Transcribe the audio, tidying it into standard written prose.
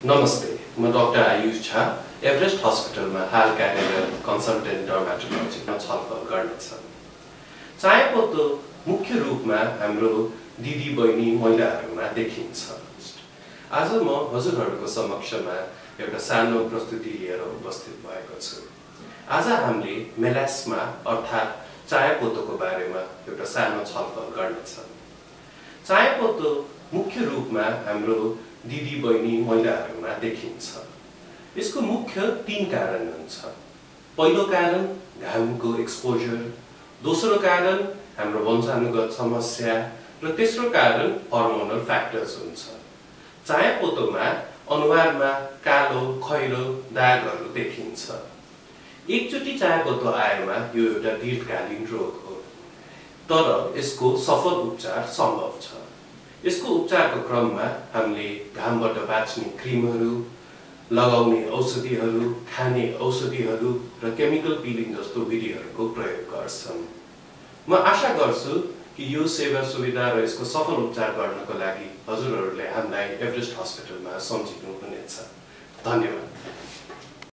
नमस्ते, म doctor Ayush Jha Everest हस्पिटलमा हाल कार्यरत कन्सल्टेन्ट डर्माटोलोजीमा छलफल गर्नेछ। चायापत्तो मुख्य रूपमा हाम्रो दिदी बहिनी महिलाहरूमा देखिन्छ। आज म हजुरहरूको समक्षमा एउटा सानो प्रस्तुति लिएर उपस्थित भएको छु। आज हामीले मेलास्मा अर्थात् चायापत्तोको बारेमा एउटा सानो छलफल गर्नेछ। चायापत्तो मुख्य रूपमा हाम्रो दिदी बहिनी महिलाहरूमा देखिन्छ। यसको मुख्य 3 कारण हुन्छ। पहिलो कारण घामको एक्सपोजर, दोस्रो कारण हाम्रो वंशानुगत समस्या र तेस्रो कारण हर्मोनल फ्याक्टर्स हुन्छ। चायापत्तोमा अनुहारमा कालो खैरो दागहरू देखिन्छ। एकचोटि चायापत्तो आएमा यो एउटा दीर्घकालीन रोग हो, तर यसको सफल उपचार सम्भव छ। यसको उपचारको क्रममा हामीले घामबाट बाँच्ने क्रिमहरू, लगाउने औषधिहरू, खाने औषधिहरू र केमिकल पिलिङ जस्तो विधिहरूको प्रयोग गर्छौँ। म आशा गर्छु कि यो सेवा सुविधा र यसको सफल उपचार गर्नको लागि हजुरहरूले हामीलाई एभरेस्ट हस्पिटलमा सम्झिनु हुनेछ। धन्यवाद।